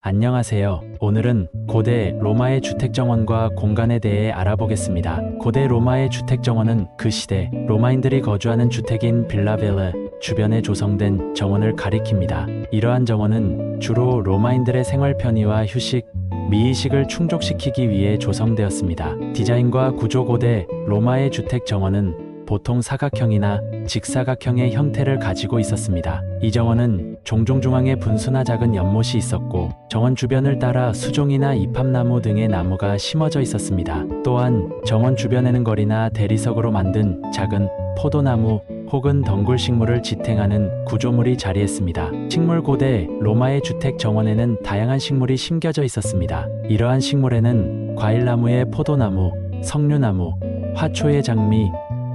안녕하세요. 오늘은 고대 로마의 주택 정원과 공간에 대해 알아보겠습니다. 고대 로마의 주택 정원은 그 시대 로마인들이 거주하는 주택인 빌라벨라 주변에 조성된 정원을 가리킵니다. 이러한 정원은 주로 로마인들의 생활 편의와 휴식, 미의식을 충족시키기 위해 조성되었습니다. 디자인과 구조 고대 로마의 주택 정원은 보통 사각형이나 직사각형의 형태를 가지고 있었습니다. 이 정원은 종종 중앙에 분수나 작은 연못이 있었고 정원 주변을 따라 수종이나 이팝나무 등의 나무가 심어져 있었습니다. 또한 정원 주변에는 거리나 대리석으로 만든 작은 포도나무 혹은 덩굴 식물을 지탱하는 구조물이 자리했습니다. 식물 고대 로마의 주택 정원에는 다양한 식물이 심겨져 있었습니다. 이러한 식물에는 과일나무의 포도나무, 석류나무, 화초의 장미,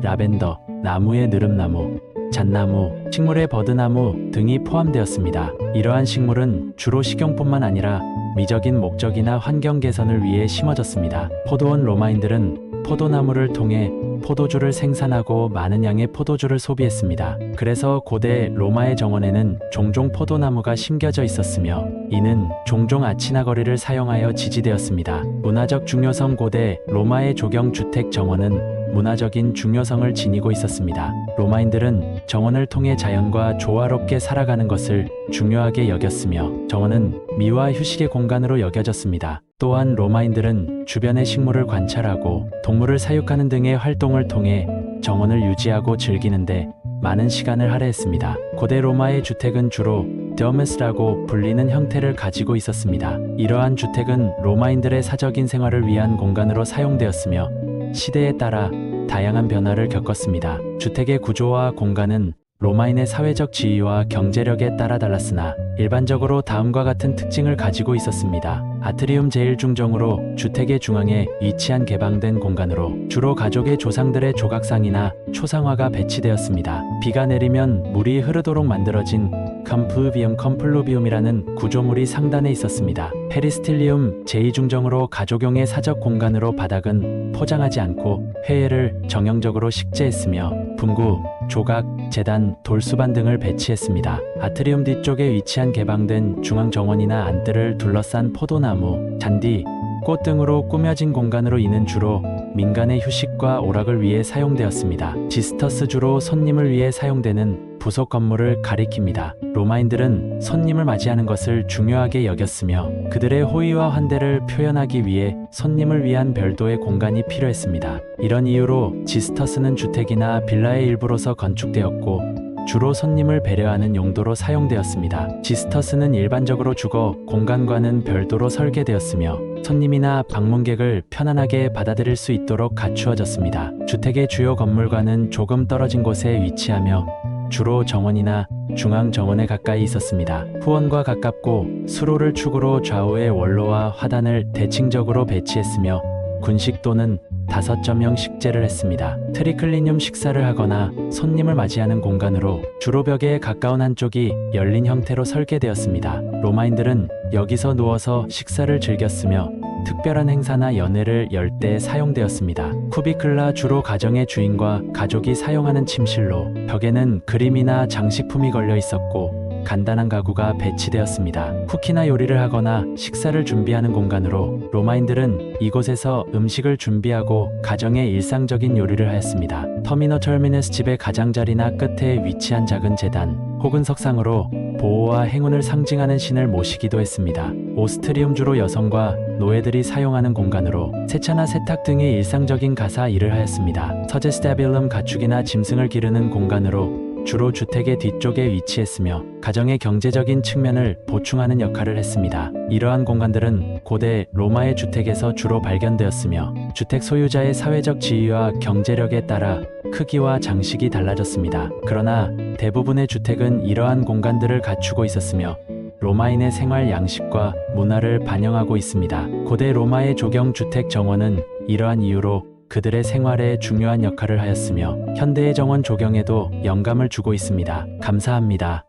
라벤더, 나무의 느릅나무, 잣나무, 식물의 버드나무 등이 포함되었습니다. 이러한 식물은 주로 식용뿐만 아니라 미적인 목적이나 환경 개선을 위해 심어졌습니다. 포도원 로마인들은 포도나무를 통해 포도주를 생산하고 많은 양의 포도주를 소비했습니다. 그래서 고대 로마의 정원에는 종종 포도나무가 심겨져 있었으며 이는 종종 아치나 거리를 사용하여 지지되었습니다. 문화적 중요성 고대 로마의 조경 주택 정원은 문화적인 중요성을 지니고 있었습니다. 로마인들은 정원을 통해 자연과 조화롭게 살아가는 것을 중요하게 여겼으며 정원은 미와 휴식의 공간으로 여겨졌습니다. 또한 로마인들은 주변의 식물을 관찰하고 동물을 사육하는 등의 활동을 통해 정원을 유지하고 즐기는데 많은 시간을 할애했습니다. 고대 로마의 주택은 주로 더머스라고 불리는 형태를 가지고 있었습니다. 이러한 주택은 로마인들의 사적인 생활을 위한 공간으로 사용되었으며 시대에 따라 다양한 변화를 겪었습니다. 주택의 구조와 공간은 로마인의 사회적 지위와 경제력에 따라 달랐으나 일반적으로 다음과 같은 특징을 가지고 있었습니다. 아트리움 제1중정으로 주택의 중앙에 위치한 개방된 공간으로 주로 가족의 조상들의 조각상이나 초상화가 배치되었습니다. 비가 내리면 물이 흐르도록 만들어진 컴플루비움이라는 구조물이 상단에 있었습니다. 페리스틸리움 제2중정으로 가족용의 사적 공간으로 바닥은 포장하지 않고 회의를 정형적으로 식재했으며 분구, 조각, 제단, 돌수반 등을 배치했습니다. 아트리움 뒤쪽에 위치한 개방된 중앙 정원이나 안뜰을 둘러싼 포도나무, 잔디, 꽃 등으로 꾸며진 공간으로 이는 주로 민간의 휴식과 오락을 위해 사용되었습니다. 지스터스 주로 손님을 위해 사용되는 부속 건물을 가리킵니다. 로마인들은 손님을 맞이하는 것을 중요하게 여겼으며 그들의 호의와 환대를 표현하기 위해 손님을 위한 별도의 공간이 필요했습니다. 이런 이유로 지스터스는 주택이나 빌라의 일부로서 건축되었고 주로 손님을 배려하는 용도로 사용되었습니다. 지스터스는 일반적으로 주거 공간과는 별도로 설계되었으며 손님이나 방문객을 편안하게 받아들일 수 있도록 갖추어졌습니다. 주택의 주요 건물과는 조금 떨어진 곳에 위치하며 주로 정원이나 중앙 정원에 가까이 있었습니다. 후원과 가깝고 수로를 축으로 좌우의 원로와 화단을 대칭적으로 배치했으며 군식 또는 5.0 식재를 했습니다. 트리클리늄 식사를 하거나 손님을 맞이하는 공간으로 주로 벽에 가까운 한쪽이 열린 형태로 설계되었습니다. 로마인들은 여기서 누워서 식사를 즐겼으며 특별한 행사나 연회를 열 때 사용되었습니다. 쿠비클라 주로 가정의 주인과 가족이 사용하는 침실로 벽에는 그림이나 장식품이 걸려 있었고 간단한 가구가 배치되었습니다. 쿠키나 요리를 하거나 식사를 준비하는 공간으로 로마인들은 이곳에서 음식을 준비하고 가정의 일상적인 요리를 하였습니다. 터미너스 집의 가장자리나 끝에 위치한 작은 제단 혹은 석상으로 보호와 행운을 상징하는 신을 모시기도 했습니다. 오스트리움 주로 여성과 노예들이 사용하는 공간으로 세차나 세탁 등의 일상적인 가사 일을 하였습니다. 서제 스타빌럼 가축이나 짐승을 기르는 공간으로 주로 주택의 뒤쪽에 위치했으며 가정의 경제적인 측면을 보충하는 역할을 했습니다. 이러한 공간들은 고대 로마의 주택에서 주로 발견되었으며 주택 소유자의 사회적 지위와 경제력에 따라 크기와 장식이 달라졌습니다. 그러나 대부분의 주택은 이러한 공간들을 갖추고 있었으며 로마인의 생활 양식과 문화를 반영하고 있습니다. 고대 로마의 조경 주택 정원은 이러한 이유로 그들의 생활에 중요한 역할을 하였으며 현대의 정원 조경에도 영감을 주고 있습니다. 감사합니다.